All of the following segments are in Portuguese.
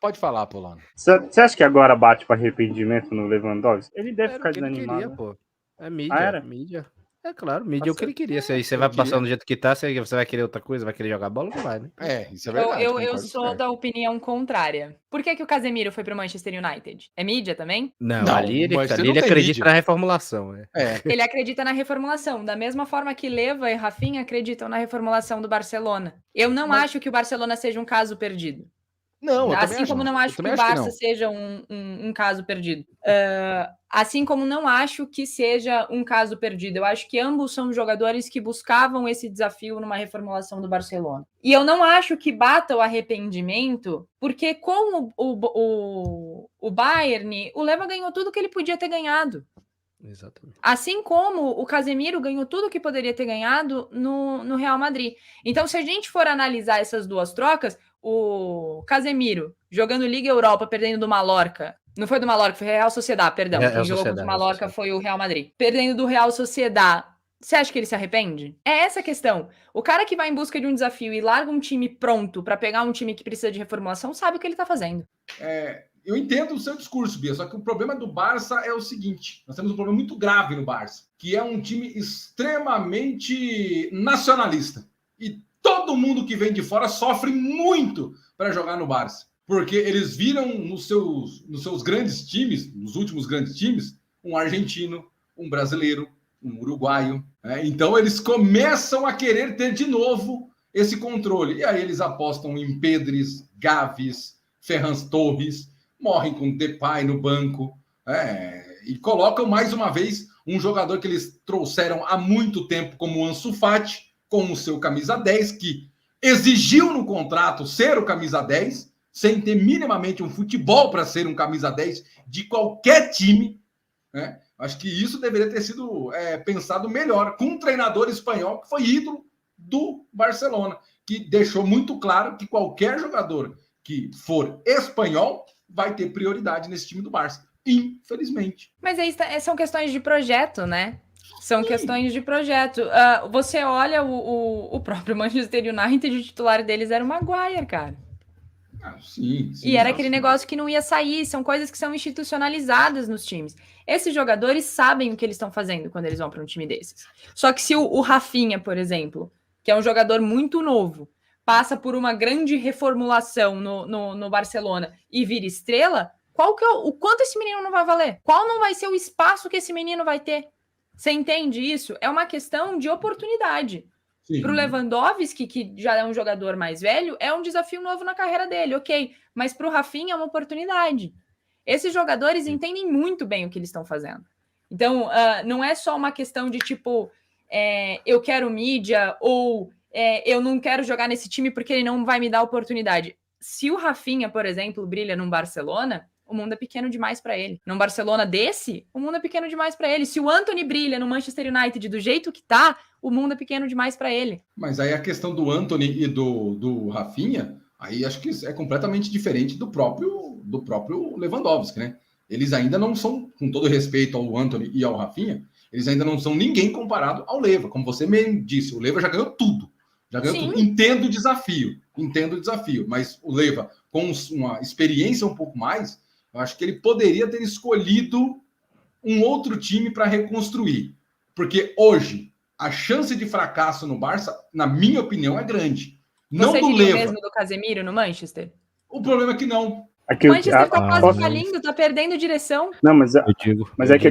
Pode falar, Polano. Você acha que agora bate para arrependimento no Lewandowski? Ele deve Era ficar o que ele desanimado. queria, pô. É Ah, mídia, era? mídia. É claro, mídia é o que ele queria. Se aí você ele vai queria. passando do jeito que tá, você vai querer outra coisa, vai querer jogar bola? Não vai, né? Isso é verdade. Eu concordo sou certo. da opinião contrária. Por que o Casemiro foi pro Manchester United? É mídia também? Não, Não, ali o Manchester ele não tem acredita mídia. na reformulação. Ele acredita na reformulação, da mesma forma que Leva e Rafinha acreditam na reformulação do Barcelona. Eu não acho que o Barcelona seja um caso perdido. Não, eu também Assim acho. como não Eu acho que também o acho que Barça não. seja um caso perdido. Assim como não acho que seja um caso perdido. Eu acho que ambos são jogadores que buscavam esse desafio numa reformulação do Barcelona. E eu não acho que bata o arrependimento, porque com o Bayern, o Leva ganhou tudo que ele podia ter ganhado. Exatamente. Assim como o Casemiro ganhou tudo que poderia ter ganhado no Real Madrid. Então, se a gente for analisar essas duas trocas, o Casemiro jogando Liga Europa, perdendo do Mallorca. Não foi do Mallorca, foi Real Sociedad, perdão. Quem jogou contra o Mallorca foi o Real Madrid. Perdendo do Real Sociedad. Você acha que ele se arrepende? É essa a questão. O cara que vai em busca de um desafio e larga um time pronto para pegar um time que precisa de reformulação sabe o que ele tá fazendo. Eu entendo o seu discurso, Bia, só que o problema do Barça é o seguinte: nós temos um problema muito grave no Barça, que é um time extremamente nacionalista. E todo mundo que vem de fora sofre muito para jogar no Barça, porque eles viram nos seus grandes times, nos últimos grandes times, um argentino, um brasileiro, um uruguaio. Então eles começam a querer ter de novo esse controle. E aí eles apostam em Pedres, Gavis, Ferran Torres, morrem com Depay no banco, e colocam mais uma vez um jogador que eles trouxeram há muito tempo como o Ansu Fati, com o seu camisa 10, que exigiu no contrato ser o camisa 10, sem ter minimamente um futebol para ser um camisa 10 de qualquer time. Acho que isso deveria ter sido pensado melhor, com um treinador espanhol que foi ídolo do Barcelona, que deixou muito claro que qualquer jogador que for espanhol vai ter prioridade nesse time do Barça, infelizmente. Mas aí são questões de projeto, né? São questões de projeto. Você olha o próprio Manchester United, o titular deles era o Maguire, cara. Sim, e era aquele negócio que não ia sair. São coisas que são institucionalizadas nos times. Esses jogadores sabem o que eles estão fazendo quando eles vão para um time desses. Só que se o Rafinha, por exemplo, que é um jogador muito novo, passa por uma grande reformulação no Barcelona e vira estrela, o quanto esse menino não vai valer? Qual não vai ser o espaço que esse menino vai ter? Você entende isso? É uma questão de oportunidade. Para o Lewandowski, que já é um jogador mais velho, é um desafio novo na carreira dele, ok. Mas para o Rafinha é uma oportunidade. Esses jogadores entendem muito bem o que eles estão fazendo. Então, não é só uma questão de tipo, eu quero mídia ou eu não quero jogar nesse time porque ele não vai me dar oportunidade. Se o Rafinha, por exemplo, brilha num Barcelona, o mundo é pequeno demais para ele. Num Barcelona desse, o mundo é pequeno demais para ele. Se o Antony brilha no Manchester United do jeito que tá, o mundo é pequeno demais para ele. Mas aí a questão do Antony e do Rafinha, aí acho que é completamente diferente do próprio Lewandowski, né? Eles ainda não são, com todo respeito ao Antony e ao Rafinha, eles ainda não são ninguém comparado ao Leva. Como você mesmo disse, o Leva já ganhou tudo. Já ganhou tudo. Entendo o desafio, mas o Leva, com uma experiência um pouco mais, eu acho que ele poderia ter escolhido um outro time para reconstruir. Porque hoje, a chance de fracasso no Barça, na minha opinião, é grande. Não Você do diria Leva. mesmo do Casemiro no Manchester? O problema é que não. O Manchester tá quase falindo, tá perdendo direção. Não, mas é que a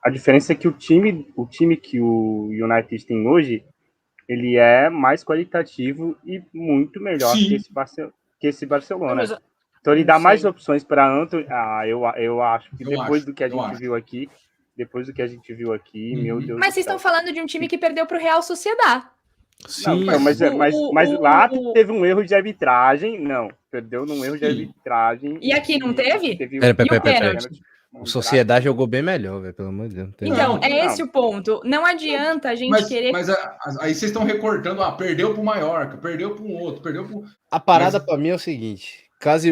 diferença é que o time que o United tem hoje, ele é mais qualitativo e muito melhor que esse Barcelona. Então ele dá mais opções para Antony. Eu acho que depois do que a gente viu aqui, meu Deus. Mas vocês estão falando de um time que perdeu pro Real Sociedad. Sim, não, mas lá teve um erro de arbitragem. Não, perdeu num erro de arbitragem. E aqui não teve? Pera. O Sociedade jogou bem melhor, velho, pelo amor de Deus. Então, esse o ponto. Não adianta a gente querer... Mas aí vocês estão recortando, perdeu pro Mallorca, perdeu pro um outro, perdeu pro... A parada pra mim é o seguinte,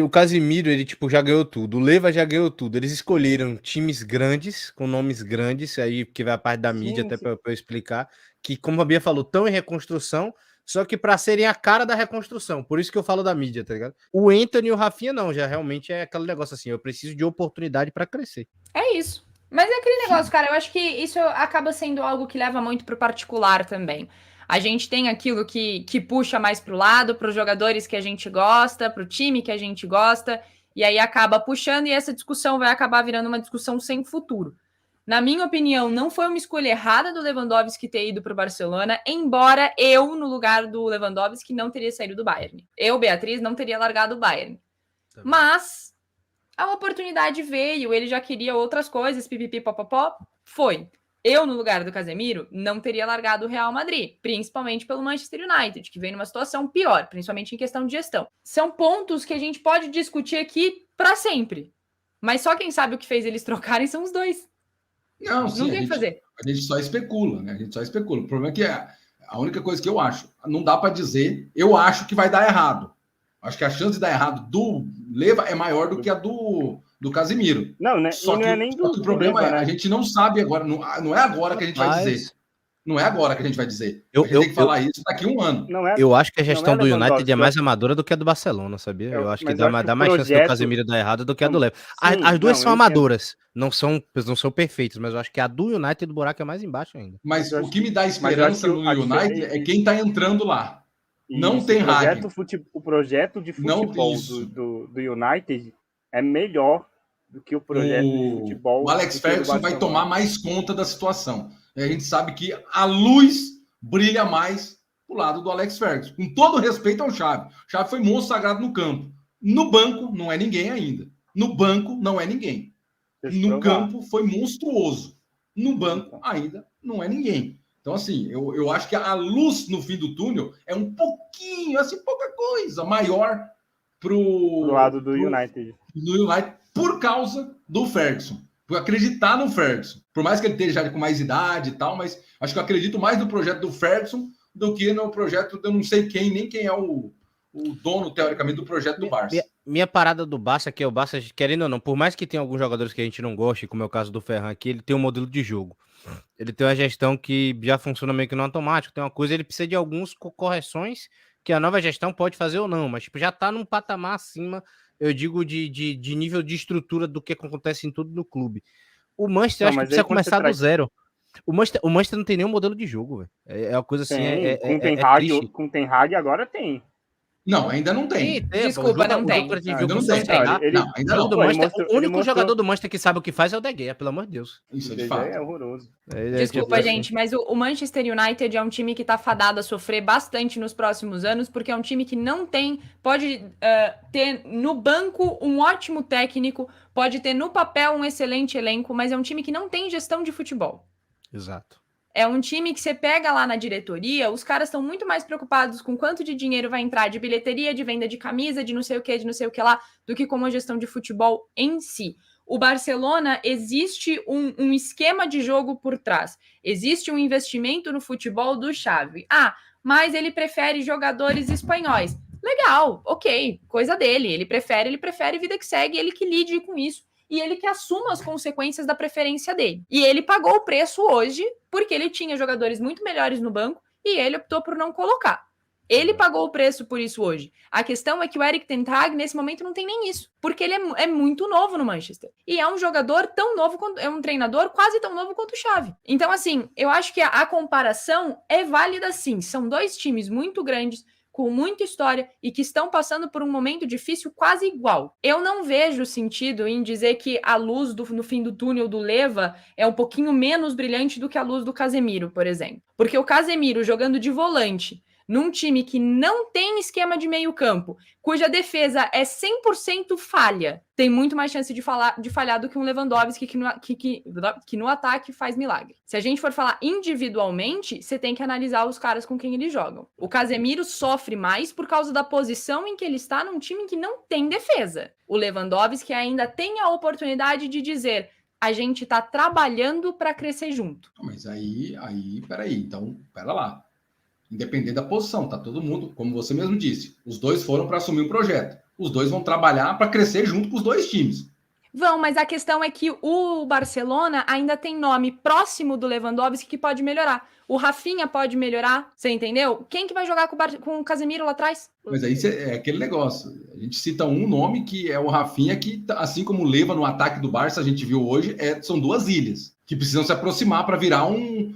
o Casemiro, ele tipo, já ganhou tudo, o Leva já ganhou tudo, eles escolheram times grandes, com nomes grandes, aí que vai a parte da mídia, até pra eu explicar, que como a Bia falou, estão em reconstrução, só que pra serem a cara da reconstrução. Por isso que eu falo da mídia, tá ligado? O Antony e o Rafinha não, já realmente é aquele negócio assim, eu preciso de oportunidade pra crescer. É isso. Mas é aquele negócio, cara, eu acho que isso acaba sendo algo que leva muito pro particular também. A gente tem aquilo que puxa mais pro lado, pros jogadores que a gente gosta, pro time que a gente gosta, e aí acaba puxando e essa discussão vai acabar virando uma discussão sem futuro. Na minha opinião, não foi uma escolha errada do Lewandowski ter ido pro Barcelona, embora eu, no lugar do Lewandowski, não teria saído do Bayern. Eu, Beatriz, não teria largado o Bayern. Mas a oportunidade veio, ele já queria outras coisas, pipipi, popopó, foi. Eu, no lugar do Casemiro, não teria largado o Real Madrid, principalmente pelo Manchester United, que vem numa situação pior, principalmente em questão de gestão. São pontos que a gente pode discutir aqui para sempre. Mas só quem sabe o que fez eles trocarem são os dois. Não, sim, Não tem o que fazer. A gente só especula, né? A gente só especula. O problema é que a única coisa que eu acho, não dá para dizer, eu acho que vai dar errado. Acho que a chance de dar errado do Leva é maior do que a do Casemiro. Não, né? Só não que, é nem do o problema Leva, é, né? a gente não sabe agora, não é agora que a gente vai dizer. Não é agora que a gente vai dizer. A gente tem que falar isso daqui a um ano. Não é, Eu acho que a gestão do United Lewandowski, é mais amadora do que a do Barcelona, sabia? Eu acho que mas dá eu acho que mais o chance do projeto- Casemiro dar errado do que a do Leva. Sim, As duas não, são eu entendo. amadoras, não são perfeitas, mas eu acho que a do United do buraco é mais embaixo ainda. Mas eu o acho- que me dá mas eu esperança acho que no United é quem está entrando lá. Não Isso, tem o projeto de Não, futebol isso. do United é melhor do que o projeto de futebol. O Alex do que o do Ferguson vai Barcelona. tomar mais conta da situação. E a gente sabe que a luz brilha mais pro lado do Alex Ferguson. Com todo respeito ao Xavi. O Xavi foi monstro sagrado no campo. No banco, não é ninguém ainda. No banco, não é ninguém. Deixa eu No provar. campo, foi monstruoso. No banco, ainda não é ninguém. Então, assim, eu acho que a luz no fim do túnel é um pouquinho, assim, pouca coisa, maior pro lado do United. do United por causa do Ferguson. Por acreditar no Ferguson. Por mais que ele esteja já com mais idade e tal, mas acho que eu acredito mais no projeto do Ferguson do que no projeto de eu não sei quem, nem quem é o dono, teoricamente, do projeto do Barça. Minha parada do Barça, que é o Barça, querendo ou não, por mais que tenha alguns jogadores que a gente não goste, como é o caso do Ferran aqui, ele tem um modelo de jogo. Ele tem uma gestão que já funciona meio que no automático, tem uma coisa, ele precisa de algumas correções que a nova gestão pode fazer ou não, mas tipo, já tá num patamar acima, eu digo, de nível de estrutura do que acontece em tudo no clube. O Manchester, Não, acho que mas precisa aí quando começar você do zero. O Manchester não tem nenhum modelo de jogo, velho. É uma coisa assim, Com triste. Com Ten Hag agora tem. Não, ainda não tem. Desculpa, não tem. Ainda não tem. Ainda não. O único jogador do Manchester que sabe o que faz é o De Gea, pelo amor de Deus. Isso é de Ele fato. é horroroso. Desculpa, gente, mas o Manchester United é um time que tá fadado a sofrer bastante nos próximos anos, porque é um time que não tem, pode ter no banco um ótimo técnico, pode ter no papel um excelente elenco, mas é um time que não tem gestão de futebol. Exato. É um time que você pega lá na diretoria, os caras estão muito mais preocupados com quanto de dinheiro vai entrar de bilheteria, de venda de camisa, de não sei o que, de não sei o que lá, do que com a gestão de futebol em si. O Barcelona, existe um esquema de jogo por trás. Existe um investimento no futebol do Xavi. Mas ele prefere jogadores espanhóis. Legal, ok, coisa dele. Ele prefere, vida que segue, ele que lide com isso. E ele que assuma as consequências da preferência dele. E ele pagou o preço hoje, porque ele tinha jogadores muito melhores no banco, e ele optou por não colocar. Ele pagou o preço por isso hoje. A questão é que o Erik ten Hag, nesse momento, não tem nem isso. Porque ele é muito novo no Manchester. E é um jogador tão novo, é um treinador quase tão novo quanto o Xavi. Então, assim, eu acho que a comparação é válida sim. São dois times muito grandes, com muita história e que estão passando por um momento difícil quase igual. Eu não vejo sentido em dizer que a luz no fim do túnel do Leva é um pouquinho menos brilhante do que a luz do Casemiro, por exemplo. Porque o Casemiro jogando de volante num time que não tem esquema de meio campo, cuja defesa é 100% falha, tem muito mais chance de falhar do que um Lewandowski que no ataque faz milagre. Se a gente for falar individualmente, você tem que analisar os caras com quem eles jogam. O Casemiro sofre mais por causa da posição em que ele está num time que não tem defesa. O Lewandowski ainda tem a oportunidade de dizer: a gente tá trabalhando para crescer junto. Mas peraí, então, pera lá. Independente da posição, tá todo mundo, como você mesmo disse, os dois foram para assumir o projeto. Os dois vão trabalhar para crescer junto com os dois times. Vão, mas a questão é que o Barcelona ainda tem nome próximo do Lewandowski que pode melhorar. O Rafinha pode melhorar, você entendeu? Quem que vai jogar com o Casemiro lá atrás? Mas aí é aquele negócio. A gente cita um nome que é o Rafinha, que, assim como leva no ataque do Barça, a gente viu hoje, são duas ilhas que precisam se aproximar para virar um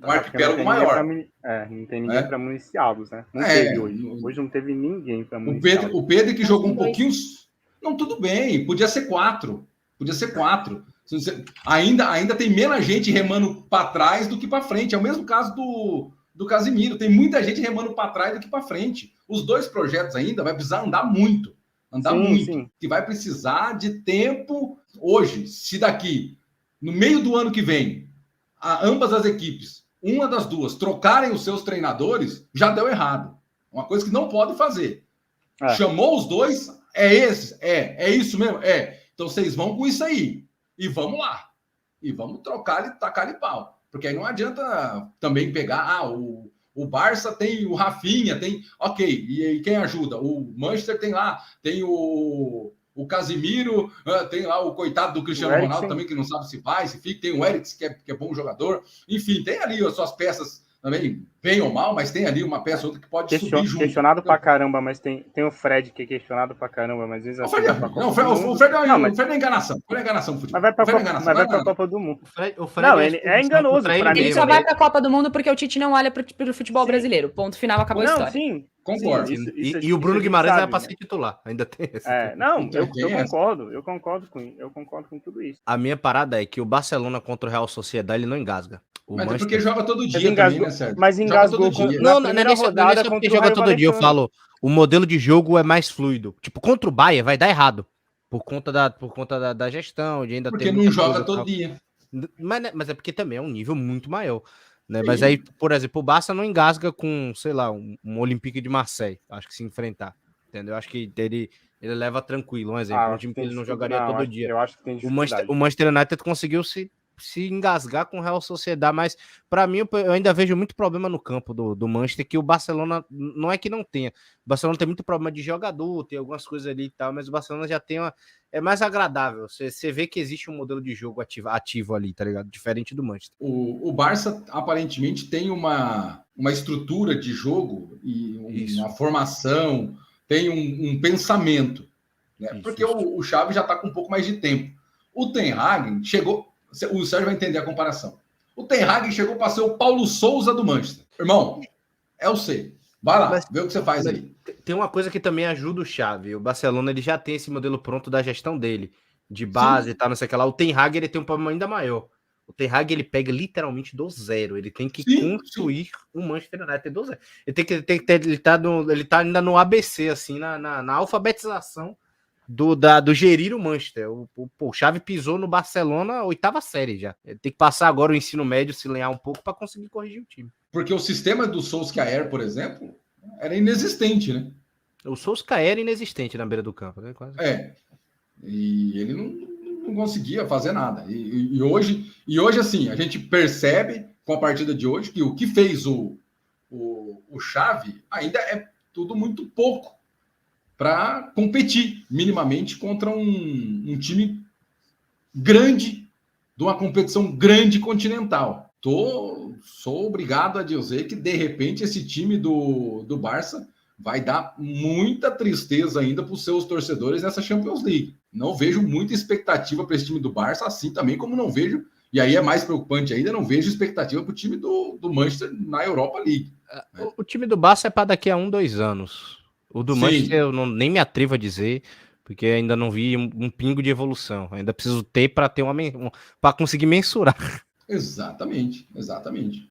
arquipélago maior. Não tem ninguém para municiá-los, né? Não teve hoje. Hoje não teve ninguém para municiá-los. O Pedro que jogou um pouquinho... Não, tudo bem. Podia ser 4. Ainda tem menos gente remando para trás do que para frente. É o mesmo caso do Casemiro. Tem muita gente remando para trás do que para frente. Os dois projetos ainda vai precisar andar muito. Sim. Que vai precisar de tempo. Hoje, se daqui, no meio do ano que vem, ambas as equipes, uma das duas, trocarem os seus treinadores, já deu errado. Uma coisa que não pode fazer. Chamou os dois, é isso mesmo? Então vocês vão com isso aí. E vamos lá. E vamos tacar-lhe pau. Porque aí não adianta também pegar, o Barça tem o Rafinha, ok, e quem ajuda? O Manchester tem lá, tem o Casemiro, tem lá o coitado do Cristiano Ronaldo também, que não sabe se vai, se fica, tem o Eriksen, que é bom jogador, enfim, tem ali as suas peças também, bem ou mal, mas tem ali uma peça ou outra que pode subir junto. Questionado pra caramba, mas tem o Fred que é questionado pra caramba, mas às vezes... O Fred é enganação. O Fred é enganação do futebol. Mas vai pra Copa do Mundo. O Fred não, ele é enganoso pra mim. Ele só vai pra Copa do Mundo porque o Tite não olha pro futebol brasileiro. Ponto final, acabou a história. Sim. Concordo. E o Bruno Guimarães vai para ser titular. Ainda tem esse. Eu concordo com tudo isso. A minha parada é que o Barcelona contra o Real Sociedade ele não engasga. Mas é porque joga todo dia também, né, Sérgio? Mas engasgou não é porque joga todo dia. Eu falo, o modelo de jogo é mais fluido. Tipo, contra o Bayern vai dar errado. Por conta da gestão, de ainda porque não joga todo dia. Mas é porque também é um nível muito maior. Né? Mas aí, por exemplo, o Barça não engasga com, sei lá, um Olympique de Marseille. Acho que se enfrentar. Entendeu? Acho que ele leva tranquilo. Um exemplo, um time que ele não jogaria todo dia. Eu acho que tem o Manchester United conseguiu se engasgar com o Real Sociedade, mas para mim eu ainda vejo muito problema no campo do Manchester, que o Barcelona, não é que não tenha, o Barcelona tem muito problema de jogador, tem algumas coisas ali e tal, mas o Barcelona já tem é mais agradável, você vê que existe um modelo de jogo ativo ali, tá ligado? Diferente do Manchester. O Barça aparentemente tem uma estrutura de jogo e uma formação, tem um pensamento, né? Porque o Xavi já tá com um pouco mais de tempo. O Ten Hag chegou... O Sérgio vai entender a comparação. O Ten Hag chegou para ser o Paulo Souza do Manchester. Irmão, eu sei. Vai lá, vê o que você faz aí. Tem uma coisa que também ajuda o Xavi. O Barcelona ele já tem esse modelo pronto da gestão dele. De base e tal, não sei o que lá. O Ten Hag ele tem um problema ainda maior. O Ten Hag ele pega literalmente do zero. Ele tem que construir o Manchester United do zero. Ele tá ainda no ABC, assim, na alfabetização do gerir o Manchester. O Xavi pisou no Barcelona, 8ª série já. Ele tem que passar agora o ensino médio, se lenhar um pouco para conseguir corrigir o time. Porque o sistema do Solskjaer, por exemplo, era inexistente, né? O Solskjaer era inexistente na beira do campo, né? Quase. E ele não conseguia fazer nada. E hoje, assim, a gente percebe com a partida de hoje que o que fez o Xavi ainda é tudo muito pouco para competir minimamente contra um time grande, de uma competição grande continental. Sou obrigado a dizer que, de repente, esse time do Barça vai dar muita tristeza ainda para os seus torcedores nessa Champions League. Não vejo muita expectativa para esse time do Barça, assim também como não vejo, e aí é mais preocupante ainda, não vejo expectativa para o time do Manchester na Europa League. Né? O time do Barça é para daqui a 1-2 anos. O do Manchester eu nem me atrevo a dizer, porque ainda não vi um pingo de evolução. Ainda preciso ter para ter para conseguir mensurar. Exatamente.